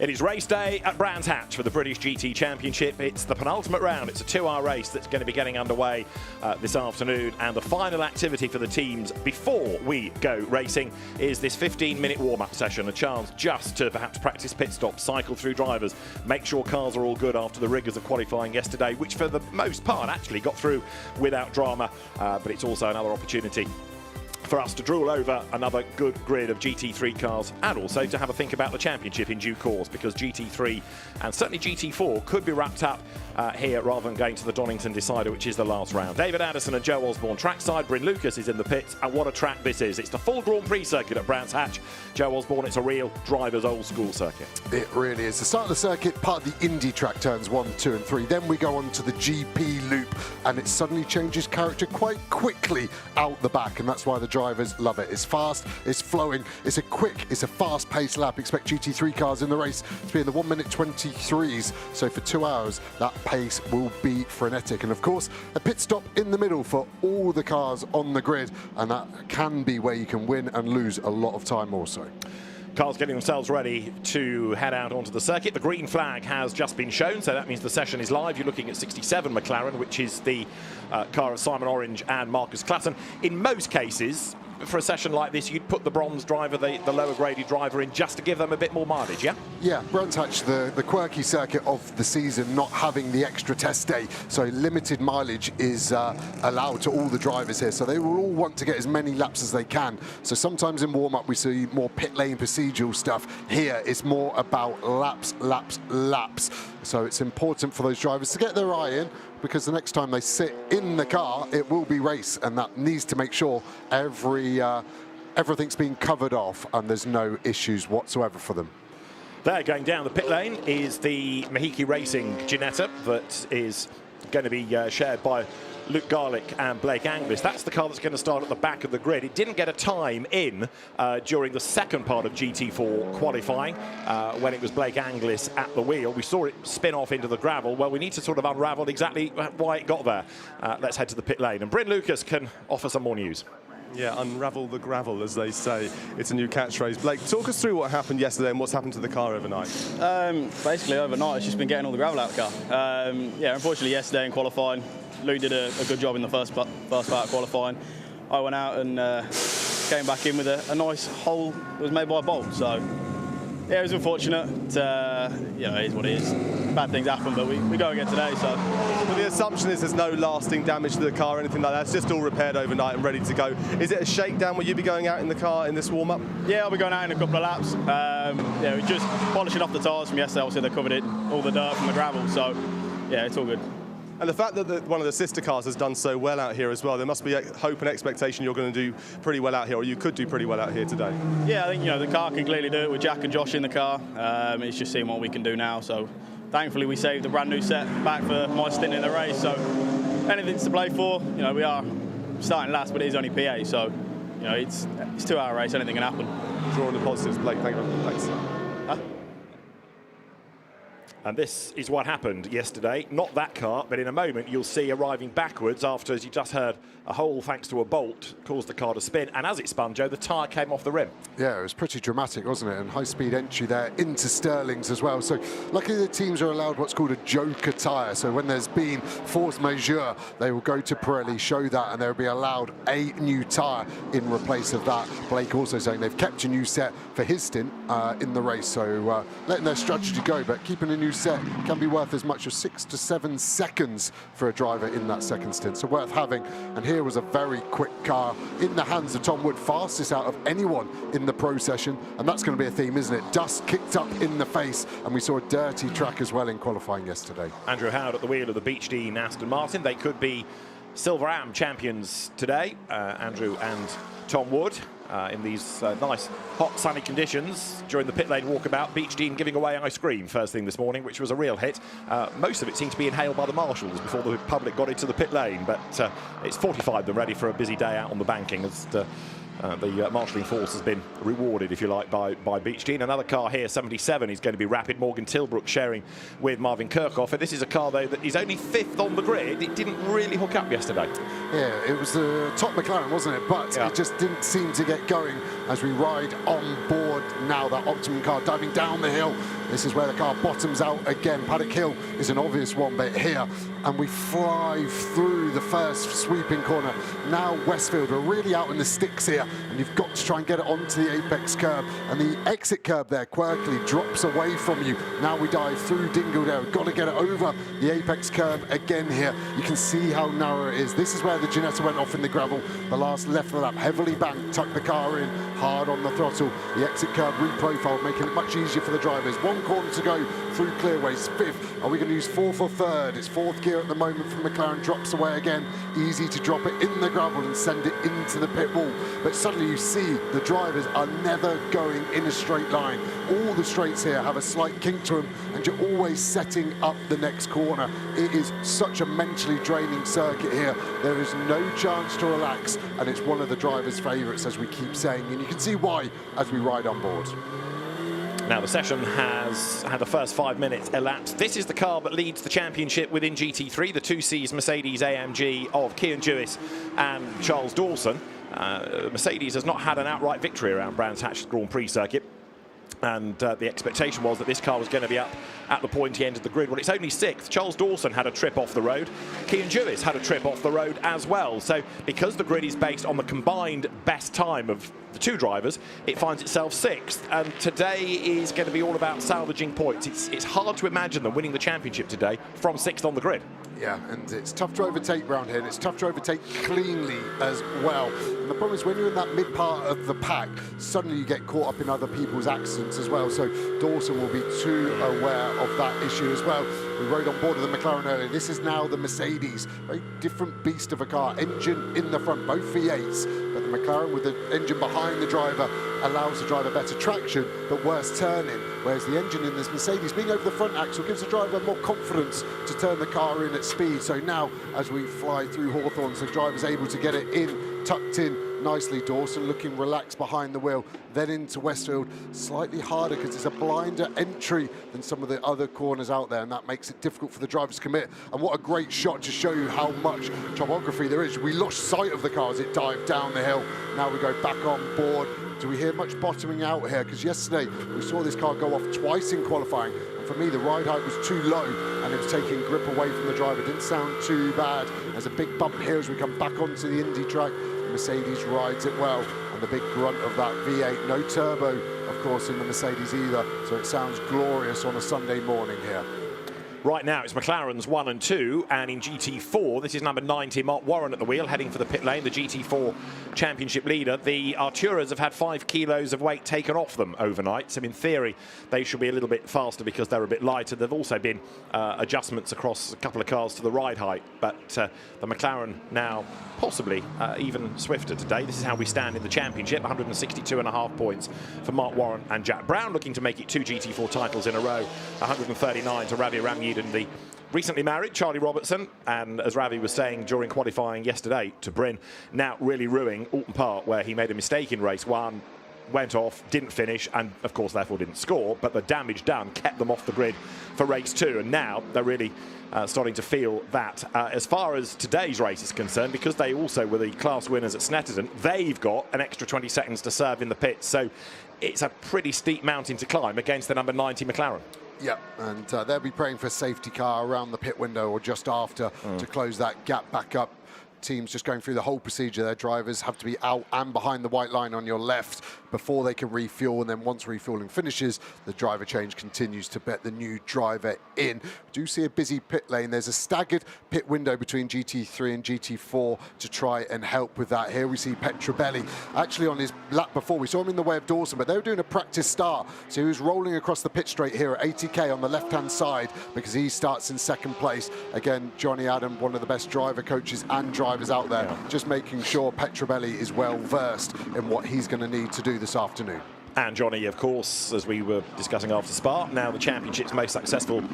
It is race day at Brands Hatch for the British GT Championship. It's the penultimate round. It's a 2-hour race that's going to be getting underway this afternoon. And the final activity for the teams before we go racing is this 15-minute warm-up session, a chance just to perhaps practice pit stops, cycle through drivers, make sure cars are all good after the rigours of qualifying yesterday, which for the most part actually got through without drama. But it's also another opportunity for us to drool over another good grid of GT3 cars, and also to have a think about the championship in due course, because GT3 and certainly GT4 could be wrapped up here rather than going to the Donington decider, which is the last round. David Addison and Joe Osborne trackside. Bryn Lucas is in the pits, and what a track this is. It's the full Grand Prix circuit at Brands Hatch. Joe Osborne, it's a real driver's old school circuit. It really is. The start of the circuit, part of the Indy track, turns 1, 2 and 3. Then we go on to the GP loop, and it suddenly changes character quite quickly out the back, and that's why the drivers love it. It's fast, it's flowing, it's a fast-paced lap. Expect GT3 cars in the race to be in the 1-minute 23s. So for 2 hours, that pace will be frenetic. And of course, a pit stop in the middle for all the cars on the grid, and that can be where you can win and lose a lot of time also. Cars getting themselves ready to head out onto the circuit. The green flag has just been shown, so that means the session is live. You're looking at 67 McLaren, which is the car of Simon Orange and Marcus Classen. In most cases, for a session like this, you'd put the bronze driver, the lower graded driver in, just to give them a bit more mileage, yeah? Yeah, Brands Hatch, the quirky circuit of the season, not having the extra test day, so limited mileage is allowed to all the drivers here, so they will all want to get as many laps as they can. So sometimes in warm-up we see more pit lane procedural stuff. Here it's more about laps, laps, laps. So it's important for those drivers to get their eye in, because the next time they sit in the car, it will be race, and that needs to make sure everything's being covered off and there's no issues whatsoever for them. There, going down the pit lane is the Mahiki Racing Ginetta that is going to be shared by Luke Garlick and Blake Anglis. That's the car that's going to start at the back of the grid. It didn't get a time in during the second part of GT4 qualifying when it was Blake Anglis at the wheel. We saw it spin off into the gravel. Well, we need to sort of unravel exactly why it got there. Let's head to the pit lane, and Bryn Lucas can offer some more news. Yeah, unravel the gravel, as they say. It's a new catchphrase. Blake, talk us through what happened yesterday and what's happened to the car overnight. Basically, overnight, it's just been getting all the gravel out of the car. Yeah, unfortunately, yesterday in qualifying, Luke did a good job in the first part of qualifying. I went out and came back in with a nice hole that was made by a bolt. So, yeah, it was unfortunate. You know, it is what it is. Bad things happen, but we go again today. So, well, the assumption is there's no lasting damage to the car or anything like that. It's just all repaired overnight and ready to go. Is it a shakedown? Will you be going out in the car in this warm-up? Yeah, I'll be going out in a couple of laps. Yeah, we're just polishing off the tyres from yesterday. Obviously, they covered it, all the dirt from the gravel. So, yeah, it's all good. And the fact that one of the sister cars has done so well out here as well, there must be a hope and expectation you're going to do pretty well out here, or you could do pretty well out here today. Yeah, I think, you know, the car can clearly do it with Jack and Josh in the car. It's just seeing what we can do now. So thankfully we saved a brand new set back for my stint in the race. So anything's to play for. You know, we are starting last, but it is only P8. So, you know, it's a 2-hour race. Anything can happen. Drawing the positives, Blake. Thank you. Thanks. And this is what happened yesterday. Not that car, but in a moment you'll see arriving backwards after, as you just heard, a hole, thanks to a bolt, caused the car to spin. And as it spun, Joe, the tyre came off the rim. Yeah, it was pretty dramatic, wasn't it? And high-speed entry there into Sterling's as well. So luckily the teams are allowed what's called a joker tyre. So when there's been force majeure, they will go to Pirelli, show that, and they'll be allowed a new tyre in replace of that. Blake also saying they've kept a new set for his stint in the race. So letting their strategy go, but keeping a new set can be worth as much as 6 to 7 seconds for a driver in that second stint. So worth having. And here was a very quick car in the hands of Tom Wood, fastest out of anyone in the pro session, and that's going to be a theme, isn't it? Dust kicked up in the face, and we saw a dirty track as well in qualifying yesterday. Andrew Howard at the wheel of the Beech Dean Aston Martin. They could be Silver Am champions today, Andrew and Tom Wood. In these nice, hot, sunny conditions during the pit lane walkabout. Beech Dean giving away ice cream first thing this morning, which was a real hit. Most of it seemed to be inhaled by the marshals before the public got into the pit lane, but it's 45 them ready for a busy day out on the banking as the marshalling force has been rewarded, if you like, by Beech Dean. Another car here, 77, is going to be rapid. Morgan Tilbrook sharing with Marvin Kirchhoff. And this is a car, though, that is only 5th on the grid. It didn't really hook up yesterday. Yeah, it was the top McLaren, wasn't it? But Yeah. it just didn't seem to get going as we ride on board now. That Optimum car diving down the hill. This is where the car bottoms out again. Paddock Hill is an obvious one, but here, and we fly through the first sweeping corner. Now Westfield, we're really out in the sticks here, and you've got to try and get it onto the apex curb. And the exit curb there quirkily drops away from you. Now we dive through Dingledale. We've got to get it over the apex curb again here. You can see how narrow it is. This is where the Ginetta went off in the gravel. The last left of the lap, heavily banked, tucked the car in, hard on the throttle. The exit curb reprofiled, making it much easier for the drivers. One corner to go through clearways. Fifth. Are we going to use fourth or third? It's fourth gear at the moment from McLaren. Drops away again. Easy to drop it in the gravel and send it into the pit wall. But suddenly you see the drivers are never going in a straight line. All the straights here have a slight kink to them, and you're always setting up the next corner. It is such a mentally draining circuit here. There is no chance to relax, and it's one of the drivers' favourites, as we keep saying, and you can see why as we ride on board. Now the session has had the first 5 minutes elapsed. This is the car that leads the championship within GT3, the 2Cs Mercedes AMG of Cian Jewis and Charles Dawson. Mercedes has not had an outright victory around Brands Hatch Grand Prix circuit. And the expectation was that this car was going to be up at the pointy end of the grid. Well, it's only sixth. Charles Dawson had a trip off the road. Cian Jewis had a trip off the road as well. So because the grid is based on the combined best time of the two drivers, it finds itself sixth. And today is going to be all about salvaging points. It's hard to imagine them winning the championship today from sixth on the grid. Yeah, and it's tough to overtake round here, and it's tough to overtake cleanly as well. And the problem is when you're in that mid part of the pack, suddenly you get caught up in other people's accidents as well. So Dawson will be too aware of that issue as well. We rode on board of the McLaren earlier. This is now the Mercedes, very different beast of a car. Engine in the front, both V8s, but the McLaren with the engine behind the driver allows the driver better traction, but worse turning. Whereas the engine in this Mercedes, being over the front axle, gives the driver more confidence to turn the car in at speed. So now, as we fly through Hawthorns, the driver's able to get it in, tucked in nicely. Dawson looking relaxed behind the wheel, then into Westfield. Slightly harder because it's a blinder entry than some of the other corners out there, and that makes it difficult for the drivers to commit. And what a great shot to show you how much topography there is. We lost sight of the car as it dived down the hill. Now we go back on board. Do we hear much bottoming out here? Because yesterday we saw this car go off twice in qualifying. And for me, the ride height was too low and it was taking grip away from the driver. It didn't sound too bad. There's a big bump here as we come back onto the Indy track. Mercedes rides it well, and the big grunt of that V8. No turbo, of course, in the Mercedes either, so it sounds glorious on a Sunday morning here. Right now, it's McLaren's 1 and 2, and in GT4, this is number 90, Mark Warren at the wheel, heading for the pit lane, the GT4 championship leader. The Arturas have had 5 kilos of weight taken off them overnight, so in theory, they should be a little bit faster because they're a bit lighter. There have also been adjustments across a couple of cars to the ride height, but the McLaren now possibly even swifter today. This is how we stand in the championship, 162.5 points for Mark Warren and Jack Brown, looking to make it 2 GT4 titles in a row, 139 to Ravi Ramyud and the recently married Charlie Robertson, and as Ravi was saying during qualifying yesterday to Bryn, now really ruining Alton Park, where he made a mistake in race 1, went off, didn't finish, and of course therefore didn't score, but the damage done kept them off the grid for race 2, and now they're really starting to feel that. As far as today's race is concerned, because they also were the class winners at Snetterton, they've got an extra 20 seconds to serve in the pits, so it's a pretty steep mountain to climb against the number 90 McLaren. Yeah, and they'll be praying for a safety car around the pit window or just after to close that gap back up. Teams just going through the whole procedure. Their drivers have to be out and behind the white line on your left before they can refuel, and then once refueling finishes, the driver change continues to bet the new driver in. We do see a busy pit lane. There's a staggered pit window between GT3 and GT4 to try and help with that. Here we see Petrobelli actually on his lap before. We saw him in the way of Dawson, but they were doing a practice start, so he was rolling across the pit straight here at 80k on the left-hand side because he starts in second place. Again, Johnny Adam, one of the best driver coaches and drivers out there, just making sure Petrobelli is well versed in what he's going to need to do this afternoon. And Johnny, of course, as we were discussing after Spa, now the championship's most successful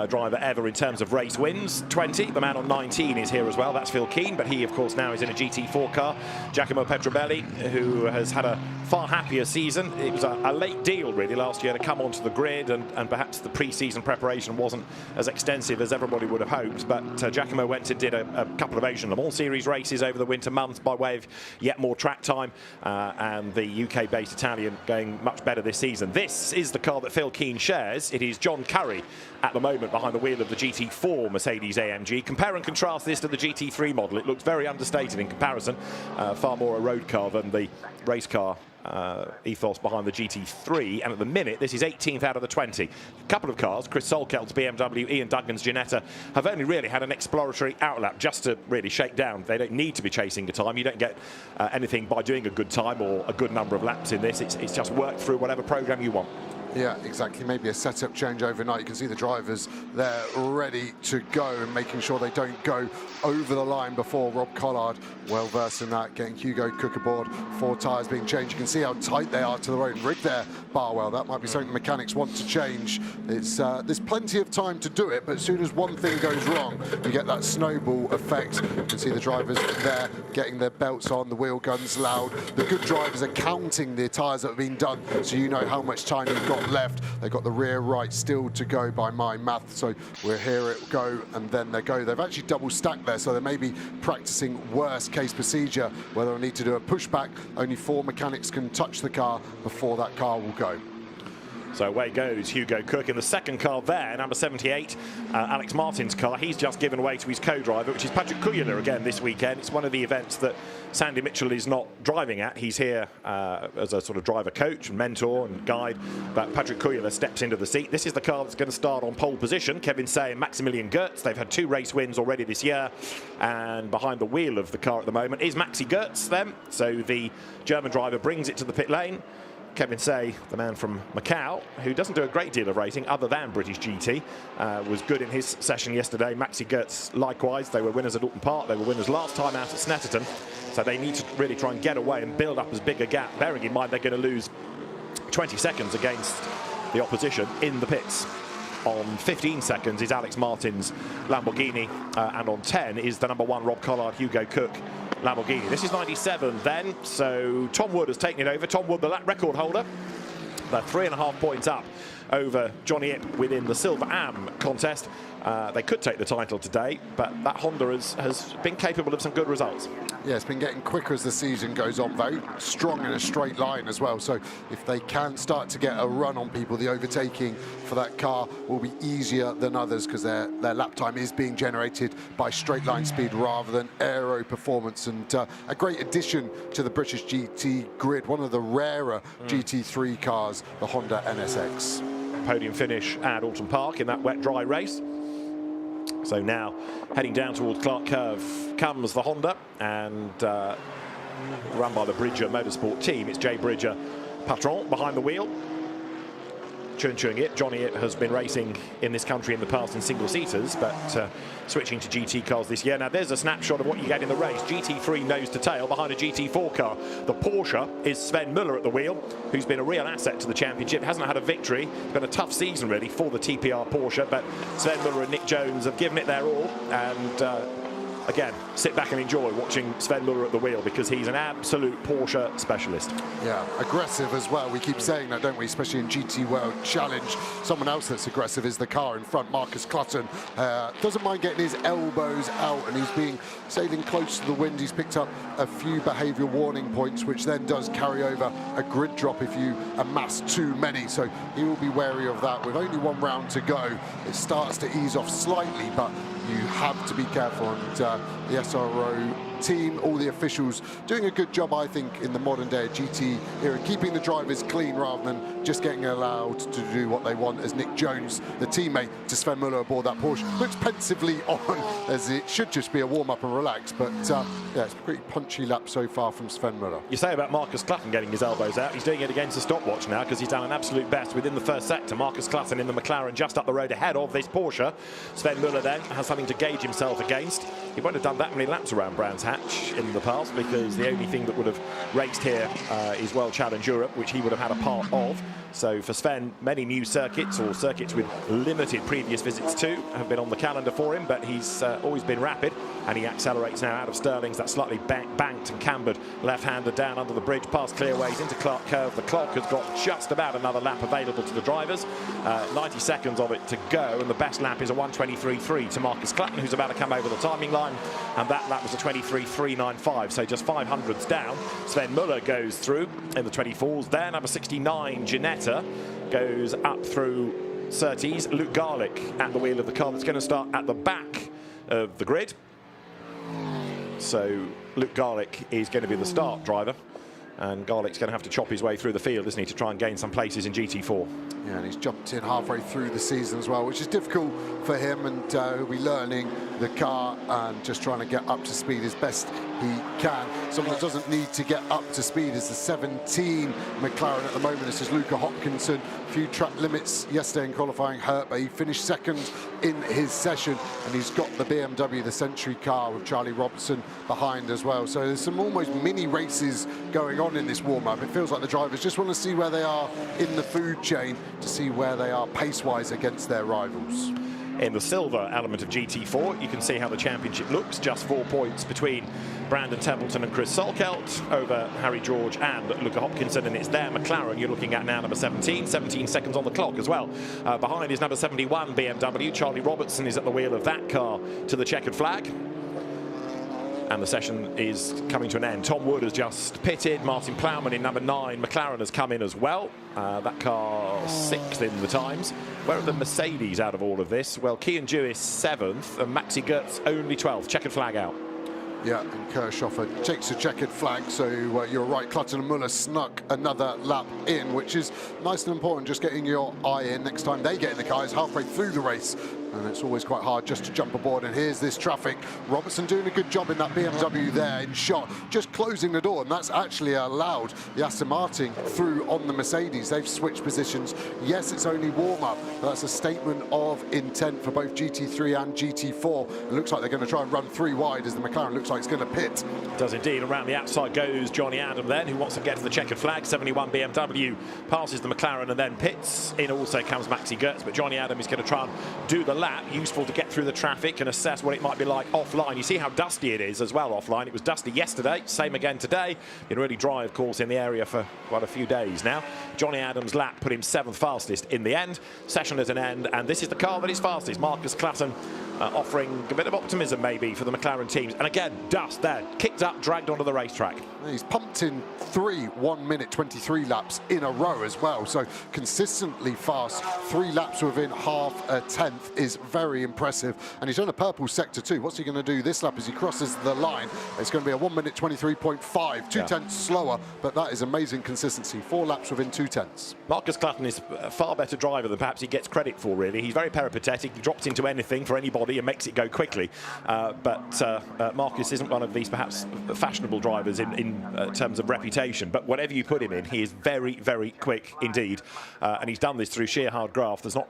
driver ever in terms of race wins. 20, the man on 19 is here as well. That's Phil Keane, but he, of course, now is in a GT4 car. Giacomo Petrobelli, who has had a far happier season. It was a late deal, really, last year to come onto the grid, and perhaps the pre-season preparation wasn't as extensive as everybody would have hoped. But Giacomo went and did a couple of Asian Le Mans Series races over the winter months by way of yet more track time, and the UK-based Italian going much better this season. This is the car that Phil Keane shares. It is John Curry at the moment behind the wheel of the GT4 Mercedes AMG. Compare and contrast this to the GT3 model. It looks very understated in comparison, far more a road car than the race car ethos behind the GT3, and at the minute this is 18th out of the 20. A couple of cars, Chris Solkelt's BMW, Ian Duggan's Ginetta, have only really had an exploratory outlap just to really shake down. They don't need to be chasing a time. You don't get anything by doing a good time or a good number of laps in this. It's just work through whatever program you want. Yeah, exactly. Maybe a setup change overnight. You can see the drivers there ready to go and making sure they don't go over the line before. Rob Collard, well versed in that, getting Hugo Cook aboard. 4 tyres being changed. You can see how tight they are to the road. Rig there, Barwell. That might be something the mechanics want to change. It's there's plenty of time to do it, but as soon as one thing goes wrong, you get that snowball effect. You can see the drivers there getting their belts on, the wheel guns loud. The good drivers are counting the tyres that have been done, so you know how much time you've got left. They've got the rear right still to go by my math, so we'll hear it go and then they go. They've actually double stacked there, so they may be practicing worst case procedure where they'll need to do a pushback. Only 4 mechanics can touch the car before that car will go. So away goes Hugo Cook in the second car there, number 78, Alex Martin's car. He's just given way to his co-driver, which is Patrick Kujala again this weekend. It's one of the events that Sandy Mitchell is not driving at. He's here as a sort of driver coach and mentor and guide, but Patrick Kujala steps into the seat. This is the car that's going to start on pole position. Kevin Say and Maximilian Goertz. They've had 2 race wins already this year, and behind the wheel of the car at the moment is Maxi Goertz then. So the German driver brings it to the pit lane. Kevin Say, the man from Macau, who doesn't do a great deal of racing other than British GT, was good in his session yesterday. Maxi Goertz, likewise. They were winners at Alton Park. They were winners last time out at Snetterton. So they need to really try and get away and build up as big a gap, bearing in mind they're going to lose 20 seconds against the opposition in the pits. On 15 seconds is Alex Martin's Lamborghini, and on 10 is the number 1 Rob Collard Hugo Cook Lamborghini. This is 97 then, so Tom Wood has taken it over. Tom Wood, the lap record holder. They're 3.5 points up over Johnny Ip within the Silver Am contest. They could take the title today, but that Honda has been capable of some good results. Yeah, it's been getting quicker as the season goes on, very strong in a straight line as well. So if they can start to get a run on people, the overtaking for that car will be easier than others because their lap time is being generated by straight line speed rather than aero performance. And a great addition to the British GT grid, one of the rarer GT3 cars, the Honda NSX. Podium finish at Alton Park in that wet-dry race. So now heading down towards Clark Curve comes the Honda, and run by the Bridger Motorsport team. It's Jay Bridger, patron, behind the wheel. Chewing it. Johnny Ip has been racing in this country in the past in single-seaters, but switching to GT cars this year. Now there's a snapshot of what you get in the race. GT3 nose to tail behind a GT4 car. The Porsche is Sven Müller at the wheel, who's been a real asset to the championship. Hasn't had a victory. It's been a tough season really for the TPR Porsche, but Sven Müller and Nick Jones have given it their all, and again, sit back and enjoy watching Sven Müller at the wheel because he's an absolute Porsche specialist. Yeah, aggressive as well. We keep saying that, don't we? Especially in GT World Challenge. Someone else that's aggressive is the car in front, Marcus Clutton. Doesn't mind getting his elbows out, and he's being sailing close to the wind. He's picked up a few behaviour warning points, which then does carry over a grid drop if you amass too many. So he will be wary of that. With only 1 round to go, it starts to ease off slightly, but you have to be careful. And the SRO team, all the officials, doing a good job, I think, in the modern day GT era, keeping the drivers clean rather than just getting allowed to do what they want, as Nick Jones, the teammate to Sven Müller aboard that Porsche, looks pensively on, as it should just be a warm-up and relax. But yeah, it's a pretty punchy lap so far from Sven Müller. You say about Marcus Clutton getting his elbows out. He's doing it against a stopwatch now because he's done an absolute best within the first sector. Marcus Clutton in the McLaren just up the road ahead of this Porsche. Sven Müller then has something to gauge himself against. he won't have done that many laps around Brands Hatch in the past, because the only thing that would have raced here is World Challenge Europe, which he would have had a part of. So for Sven, many new circuits, or circuits with limited previous visits to, have been on the calendar for him, but he's always been rapid, and he accelerates now out of Stirling's, that slightly banked and cambered left-hander down under the bridge, past Clearways into Clark Curve. The clock has got just about another lap available to the drivers, 90 seconds of it to go, and the best lap is a 1:23.3 to Marcus Clapton, who's about to come over the timing line, and that lap was a 23.395, so just 500ths down. Sven Muller goes through in the 24s there. Number 69, Ginetta, goes up through 30s. Luke Garlick at the wheel of the car that's going to start at the back of the grid. So Luke Garlick is going to be the start driver, and Garlick's going to have to chop his way through the field, isn't he, to try and gain some places in GT4. Yeah, and he's jumped in halfway through the season as well, which is difficult for him, and he'll be learning the car and just trying to get up to speed as best he can. Someone that doesn't need to get up to speed is the 17 McLaren at the moment. This is Luca Hopkinson. A few track limits yesterday in qualifying hurt, but he finished second in his session, and he's got the BMW, the Century car, with Charlie Robertson behind as well. So there's some almost mini races going on in this warm-up. It feels like the drivers just want to see where they are in the food chain, to see where they are pace-wise against their rivals. In the silver element of GT4, you can see how the championship looks. Just 4 points between Brandon Templeton and Chris Solkelt over Harry George and Luca Hopkinson, and it's their McLaren you're looking at now, number 17 seconds on the clock as well. Behind is number 71 BMW. Charlie Robertson is at the wheel of that car to the checkered flag. And the session is coming to an end. Tom Wood has just pitted. Martin Plowman in number 9. McLaren has come in as well. That car 6th in the times. Where are the Mercedes out of all of this? Well, Kian Jewis 7th and Maxi Goetz only 12th. Checkered flag out. Yeah, and Kirchhoffer takes a checkered flag, so you're right, Clutton and Muller snuck another lap in, which is nice and important, just getting your eye in. Next time they get in the car is halfway through the race, and it's always quite hard just to jump aboard. And here's this traffic. Robertson doing a good job in that BMW there in shot, just closing the door, and that's actually allowed the Aston Martin through on the Mercedes. They've switched positions. Yes, it's only warm-up, but that's a statement of intent for both GT3 and GT4. It looks like they're going to try and run 3 wide as the McLaren looks like it's going to pit. It does indeed. Around the outside goes Johnny Adam then, who wants to get to the checkered flag. 71 BMW passes the McLaren and then pits. In also comes Maxi Goetz, but Johnny Adam is going to try and do the lap. Useful to get through the traffic and assess what it might be like offline. You see how dusty it is as well offline. It was dusty yesterday, same again today. Been really dry, of course, in the area for quite a few days now. Johnny Adams' lap put him 7th fastest in the end. Session at an end, and this is the car that is fastest. Marcus Clapton offering a bit of optimism maybe for the McLaren teams. And again, dust there, kicked up, dragged onto the racetrack. He's pumped in 3 1-minute 23 laps in a row as well, so consistently fast. 3 laps within half a tenth is very impressive, and he's on a purple sector too. What's he going to do this lap as he crosses the line? It's going to be a 1-minute 23.5, 2 tenths slower, but that is amazing consistency. 4 laps within 2 tenths. Marcus Clapton is a far better driver than perhaps he gets credit for, really. He's very peripatetic. He drops into anything for anybody and makes it go quickly, but Marcus isn't one of these perhaps fashionable drivers in terms of reputation, but whatever you put him in, he is very, very quick indeed, and he's done this through sheer hard graft. There's not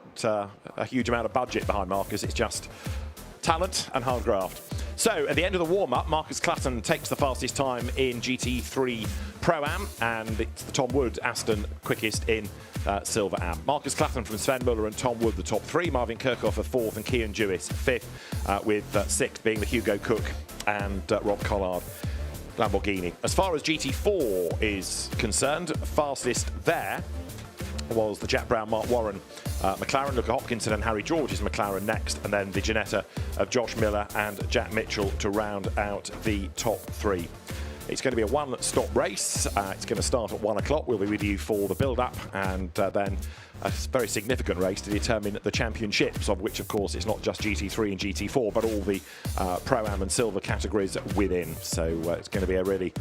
a huge amount of budget behind Marcus, it's just talent and hard graft. So at the end of the warm-up, Marcus Clapton takes the fastest time in GT3 Pro-Am, and it's the Tom Wood Aston quickest in Silver Am. Marcus Clapton from Sven Muller and Tom Wood the top 3, Marvin Kirchhoffer 4th and Kian Jewis 5th, with 6th being the Hugo Cook and Rob Collard Lamborghini. As far as GT4 is concerned, fastest there was the Jack Brown, Mark Warren McLaren, Luca Hopkinson and Harry George's McLaren next, and then the Ginetta of Josh Miller and Jack Mitchell to round out the top 3. It's going to be a 1-stop race. It's going to start at 1 o'clock. We'll be with you for the build-up, and then a very significant race to determine the championships, of which, of course, it's not just GT3 and GT4, but all the Pro-Am and Silver categories within. So it's going to be a really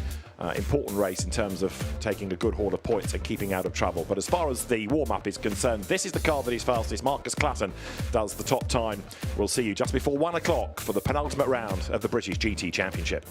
important race in terms of taking a good haul of points and keeping out of trouble. But as far as the warm-up is concerned, this is the car that is fastest. Marcus Clapton does the top time. We'll see you just before 1 o'clock for the penultimate round of the British GT Championship.